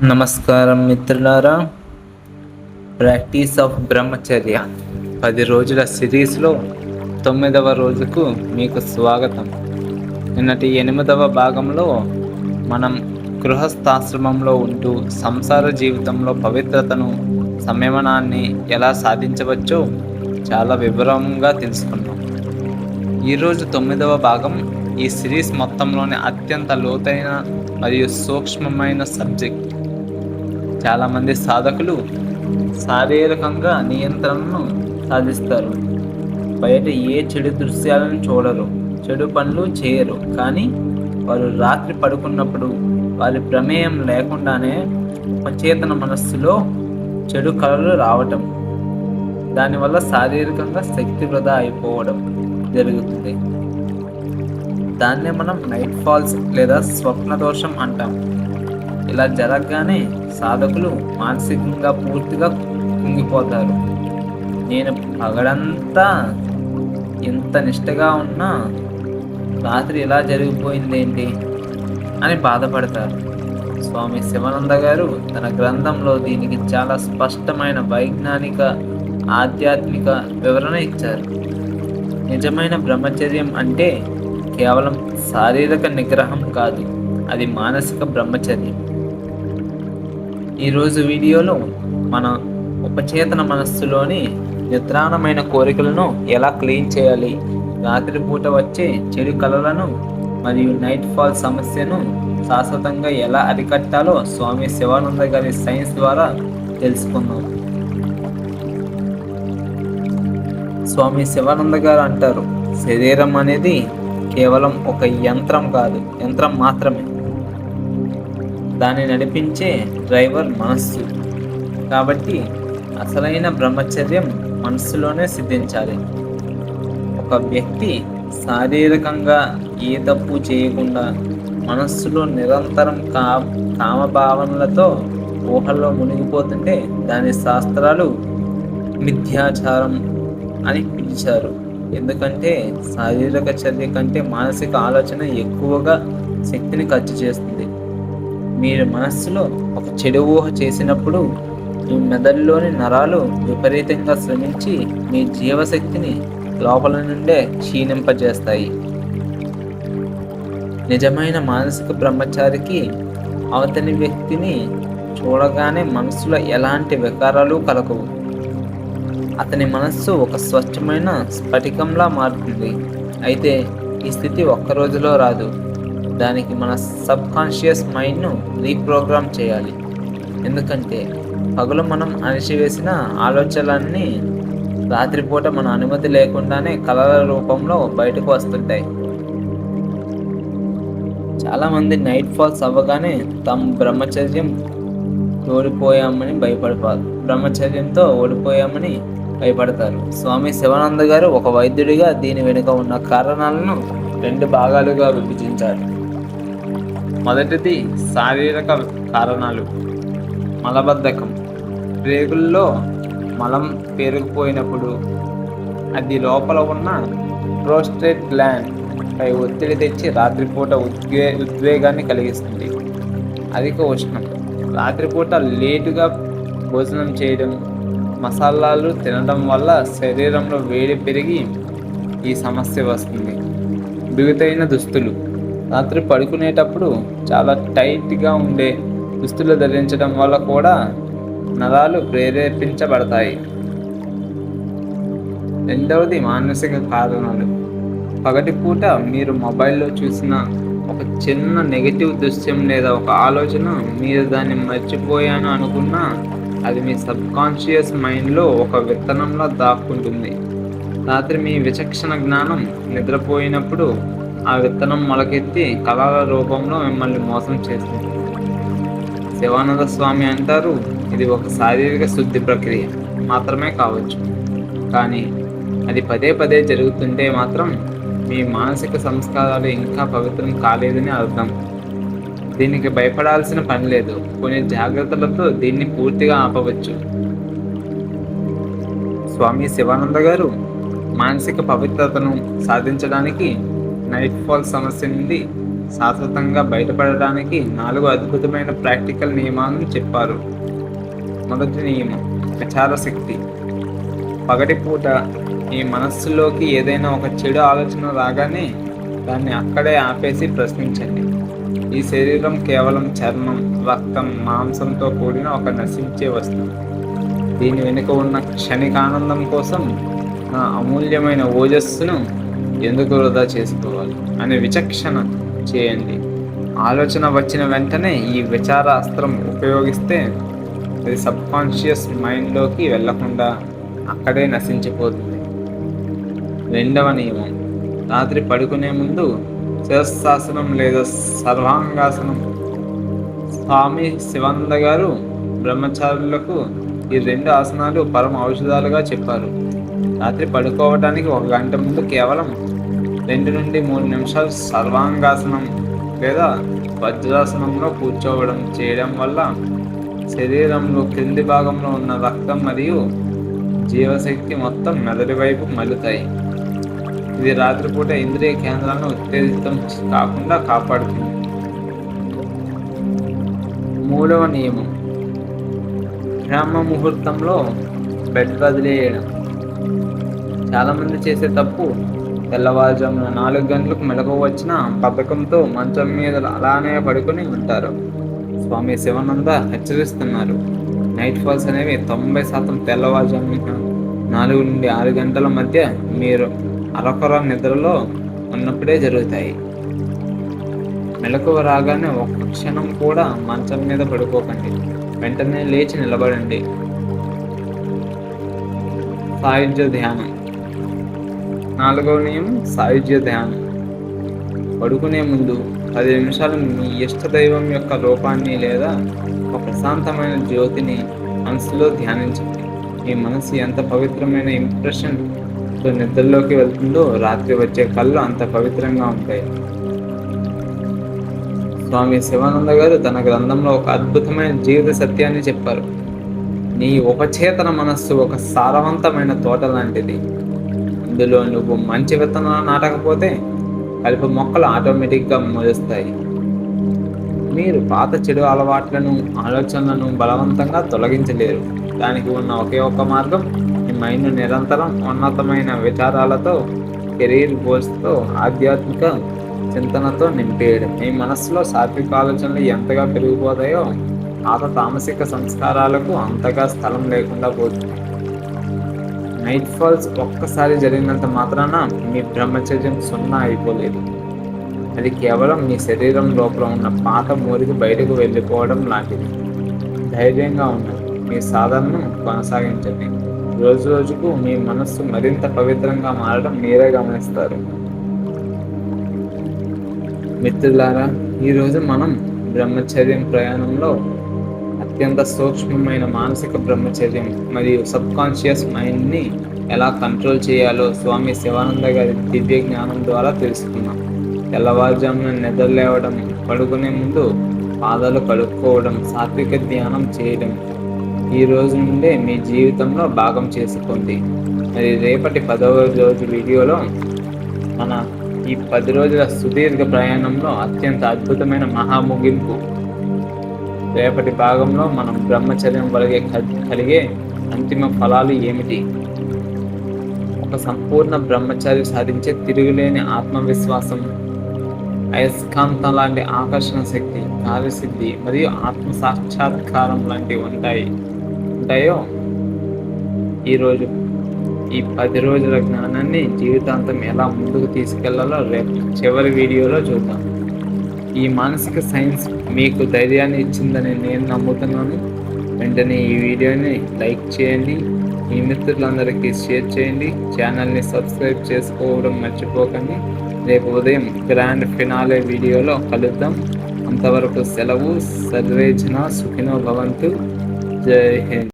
నమస్కారం మిత్రులారా. Practice of బ్రహ్మచర్య 10 రోజుల సిరీస్లో 9వ రోజుకు మీకు స్వాగతం. నిన్నటి 8వ భాగంలో మనం గృహస్థాశ్రమంలో ఉంటూ సంసార జీవితంలో పవిత్రతను, సంయమనాన్ని ఎలా సాధించవచ్చో చాలా వివరంగా తెలుసుకున్నాం. ఈరోజు 9వ భాగం ఈ సిరీస్ మొత్తంలోని అత్యంత లోతైన మరియు సూక్ష్మమైన సబ్జెక్ట్. చాలామంది సాధకులు శారీరకంగా నియంత్రణను సాధిస్తారు. బయట ఏ చెడు దృశ్యాలను చూడరు, చెడు పనులు చేయరు. కానీ వారు రాత్రి పడుకున్నప్పుడు వారి ప్రమేయం లేకుండానే అచేతన మనస్సులో చెడు కళలు రావటం, దానివల్ల శారీరకంగా శక్తి వృధా అయిపోవడం జరుగుతుంది. దాన్నే మనం నైట్ ఫాల్స్ లేదా స్వప్న దోషం అంటాం. ఇలా జరగగానే సాధకులు మానసికంగా పూర్తిగా కుంగిపోతారు. నేను పగడంతా ఎంత నిష్టగా ఉన్నా రాత్రి ఇలా జరిగిపోయిందేంటి అని బాధపడతారు. స్వామి శివానంద గారు తన గ్రంథంలో దీనికి చాలా స్పష్టమైన వైజ్ఞానిక, ఆధ్యాత్మిక వివరణ ఇచ్చారు. నిజమైన బ్రహ్మచర్యం అంటే కేవలం శారీరక నిగ్రహం కాదు, అది మానసిక బ్రహ్మచర్యం. ఈరోజు వీడియోలో మన ఉపచేతన మనస్సులోని నిద్రాణమైన కోరికలను ఎలా క్లీన్ చేయాలి, రాత్రిపూట వచ్చే చెడు కళలను మరియు నైట్ ఫాల్ సమస్యను శాశ్వతంగా ఎలా అరికట్టాలో స్వామి శివానంద గారి సైన్స్ ద్వారా తెలుసుకుందాం. స్వామి శివానంద గారు అంటారు, శరీరం అనేది కేవలం ఒక యంత్రం కాదు, యంత్రం మాత్రమే. దాన్ని నడిపించే డ్రైవర్ మనస్సు. కాబట్టి అసలైన బ్రహ్మచర్యం మనస్సులోనే సిద్ధించాలి. ఒక వ్యక్తి శారీరకంగా ఏ తప్పు చేయకుండా మనస్సులో నిరంతరం కామభావనలతో ఊహల్లో మునిగిపోతుంటే దాని శాస్త్రాలు మిథ్యాచారం అని పిలిచారు. ఎందుకంటే శారీరక చర్య కంటే మానసిక ఆలోచన ఎక్కువగా శక్తిని ఖర్చు చేస్తుంది. మీరు మనస్సులో ఒక చెడు ఊహ చేసినప్పుడు మీ మెదడులోని నరాలు విపరీతంగా శ్రమించి మీ జీవశక్తిని లోపల నుండే క్షీణింపజేస్తాయి. నిజమైన మానసిక బ్రహ్మచారికి అవతలి వ్యక్తిని చూడగానే మనస్సులో ఎలాంటి వికారాలు కలగవు. అతని మనస్సు ఒక స్వచ్ఛమైన స్ఫటికంలా మారుతుంది. అయితే ఈ స్థితి ఒక్క రోజులో రాదు. దానికి మన సబ్కాన్షియస్ మైండ్ను రీప్రోగ్రామ్ చేయాలి. ఎందుకంటే పగలు మనం అణిచివేసిన ఆలోచనలన్నీ రాత్రిపూట మన అనుమతి లేకుండానే కళల రూపంలో బయటకు వస్తుంటాయి. చాలామంది నైట్ ఫాల్స్ అవ్వగానే బ్రహ్మచర్యంతో ఓడిపోయామని భయపడతారు. స్వామి శివానంద గారు ఒక వైద్యుడిగా దీని వెనుక ఉన్న కారణాలను 2 భాగాలుగా విభజించారు. మొదటిది శారీరక కారణాలు. మలబద్ధకం. ప్రేగుల్లో మలం పేరుకుపోయినప్పుడు అది లోపల ఉన్న ప్రోస్టేట్ గ్లాండ్ పై ఒత్తిడి తెచ్చి రాత్రిపూట ఉద్వేగాన్ని కలిగిస్తుంది. అధిక ఉష్ణం. రాత్రిపూట లేటుగా భోజనం చేయడం, మసాలాలు తినడం వల్ల శరీరంలో వేడి పెరిగి ఈ సమస్య వస్తుంది. బిగుతైన దుస్తులు. రాత్రి పడుకునేటప్పుడు చాలా టైట్గా ఉండే దుస్తులు ధరించడం వల్ల కూడా నరాలు ప్రేరేపించబడతాయి. రెండవది మానసిక కారణాలు. పగటిపూట మీరు మొబైల్లో చూసిన ఒక చిన్న నెగటివ్ దృశ్యం లేదా ఒక ఆలోచన, మీరు దాన్ని మర్చిపోయాను అనుకున్నా అది మీ సబ్కాన్షియస్ మైండ్లో ఒక విత్తనంలో దాక్కుంటుంది. రాత్రి మీ విచక్షణ జ్ఞానం నిద్రపోయినప్పుడు ఆ విత్తనం మొలకెత్తి కళల రూపంలో మిమ్మల్ని మోసం చేస్తుంది. శివానంద స్వామి అంటారు, ఇది ఒక శారీరక శుద్ధి ప్రక్రియ మాత్రమే కావచ్చు, కానీ అది పదే పదే జరుగుతుంటే మాత్రం మీ మానసిక సంస్కారాలు ఇంకా పవిత్రం కాలేదని అర్థం. దీనికి భయపడాల్సిన పని లేదు. కొన్ని జాగ్రత్తలతో దీన్ని పూర్తిగా ఆపవచ్చు. స్వామి శివానంద గారు మానసిక పవిత్రతను సాధించడానికి నైట్ ఫాల్ సమస్య నుండి శాశ్వతంగా బయటపడడానికి 4 అద్భుతమైన ప్రాక్టికల్ నియమాలను చెప్పారు. మొదటి నియమం, విచార శక్తి. పగటిపూట మీ మనస్సులోకి ఏదైనా ఒక చెడు ఆలోచన రాగానే దాన్ని అక్కడే ఆపేసి ప్రశ్నించండి. ఈ శరీరం కేవలం చర్మం, రక్తం, మాంసంతో కూడిన ఒక నశించే వస్తువు. దీని వెనుక ఉన్న క్షణికానందం కోసం నా అమూల్యమైన ఓజస్సును ఎందుకు వృధా చేసుకోవాలి అనే విచక్షణ చేయండి. ఆలోచన వచ్చిన వెంటనే ఈ విచార అస్త్రం ఉపయోగిస్తే అది సబ్కాన్షియస్ మైండ్లోకి వెళ్లకుండా అక్కడే నశించిపోతుంది. రెండవ నియమం, రాత్రి పడుకునే ముందు శిరస్సాసనం లేదా సర్వాంగాసనం. స్వామి శివానంద గారు బ్రహ్మచారులకు ఈ 2 ఆసనాలు పరమ ఔషధాలుగా చెప్పారు. రాత్రి పడుకోవడానికి 1 గంట ముందు కేవలం 2 నుండి 3 నిమిషాలు సర్వాంగాసనం లేదా వజ్రాసనంలో కూర్చోవడం చేయడం వల్ల శరీరంలో క్రింది భాగంలో ఉన్న రక్తం మరియు జీవశక్తి మొత్తం మెదడు వైపు మళ్ళుతాయి. ఇది రాత్రిపూట ఇంద్రియ కేంద్రాలను ఉత్తేజితం కాకుండా కాపాడుతుంది. మూడవ నియమం, బ్రహ్మ ముహూర్తంలో బెడ్ వదిలేయడం. చాలామంది చేసే తప్పు, తెల్లవారుజామున 4 గంటలకు మెలకువ వచ్చిన బద్ధకంతో మంచం మీద అలానే పడుకొని ఉంటారు. స్వామి శివానంద హెచ్చరిస్తున్నారు, నైట్ ఫాల్స్ అనేవి 90% తెల్లవారుజామున 4 నుండి 6 గంటల మధ్య మీరు అరకొర నిద్రలో ఉన్నప్పుడే జరుగుతాయి. మెలకువ రాగానే ఒక్క క్షణం కూడా మంచం మీద పడుకోకండి, వెంటనే లేచి నిలబడండి. సాయుధ్య ధ్యానం. 4వ నియమం, సాయుధ్య ధ్యానం. పడుకునే ముందు 10 నిమిషాలు మీ ఇష్టదైవం యొక్క రూపాన్ని లేదా ఒక ప్రశాంతమైన జ్యోతిని మనసులో ధ్యానించండి. మీ మనసు ఎంత పవిత్రమైన ఇంప్రెషన్తో నిద్రలోకి వెళ్తుందో రాత్రి వచ్చే కళ్ళు అంత పవిత్రంగా ఉంటాయి. స్వామి శివానంద గారు తన గ్రంథంలో ఒక అద్భుతమైన జీవిత సత్యాన్ని చెప్పారు. నీ ఉపచేతన మనస్సు ఒక సారవంతమైన తోట లాంటిది. అందులో నువ్వు మంచి విత్తనాలు నాటకపోతే కలుపు మొక్కలు ఆటోమేటిక్గా మొలుస్తాయి. మీరు పాత చెడు అలవాట్లను, ఆలోచనలను బలవంతంగా తొలగించలేరు. దానికి ఉన్న ఒకే ఒక్క మార్గం మీ మైండ్ నిరంతరం ఉన్నతమైన విచారాలతో, కెరీర్ గోల్స్తో, ఆధ్యాత్మిక చింతనతో నింపేయడం. మీ మనస్సులో సాత్విక ఆలోచనలు ఎంతగా పెరిగిపోతాయో పాత తామసిక సంస్కారాలకు అంతగా స్థలం లేకుండా పోతుంది. నైట్ ఫాల్స్ ఒక్కసారి జరిగినంత మాత్రాన మీ బ్రహ్మచర్యం 0 అయిపోలేదు. అది కేవలం మీ శరీరం లోపల ఉన్న పాత మూరికి బయటకు వెళ్ళిపోవడం లాంటిది. ధైర్యంగా ఉండండి, మీ సాధనను కొనసాగించండి. రోజు రోజుకు మీ మనస్సు మరింత పవిత్రంగా మారడం మీరే గమనిస్తారు. మిత్రులారా, ఈరోజు మనం బ్రహ్మచర్యం ప్రయాణంలో అత్యంత సూక్ష్మమైన మానసిక బ్రహ్మచర్యం మరియు సబ్కాన్షియస్ మైండ్ని ఎలా కంట్రోల్ చేయాలో స్వామి శివానంద గారి దివ్య జ్ఞానం ద్వారా తెలుసుకున్నాం. తెల్లవారుజామున నిద్ర లేవడం, పడుకునే ముందు పాదాలు కడుక్కోవడం, సాత్విక ధ్యానం చేయడం ఈ రోజు నుండే మీ జీవితంలో భాగం చేసుకోండి. మరి రేపటి 10వ రోజు వీడియోలో మన ఈ 10 రోజుల సుదీర్ఘ ప్రయాణంలో అత్యంత అద్భుతమైన మహాముగింపు రేపటి భాగంలో మనం బ్రహ్మచర్యం కలిగే అంతిమ ఫలాలు ఏమిటి, ఒక సంపూర్ణ బ్రహ్మచారి సాధించే తిరుగులేని ఆత్మవిశ్వాసం, అయస్కాంతం లాంటి ఆకర్షణ శక్తి, కార్యసిద్ధి మరియు ఆత్మ సాక్షాత్కారం లాంటివి ఉంటాయో ఈరోజు ఈ 10 రోజుల జ్ఞానాన్ని జీవితాంతం ఎలా ముందుకు తీసుకెళ్లాలో రేపు చివరి వీడియోలో చూద్దాం. ఈ మానసిక సైన్స్ మీకు ధైర్యాన్ని ఇచ్చిందని నేను నమ్ముతున్నాను. వెంటనే ఈ వీడియోని లైక్ చేయండి, మీ మిత్రులందరికీ షేర్ చేయండి, ఛానల్ని సబ్స్క్రైబ్ చేసుకోవడం మర్చిపోకండి. రేపు ఉదయం గ్రాండ్ ఫినాలే వీడియోలో కలుద్దాం. అంతవరకు సెలవు. సర్వే జనా సుఖినో భవంతు. జై హింద్.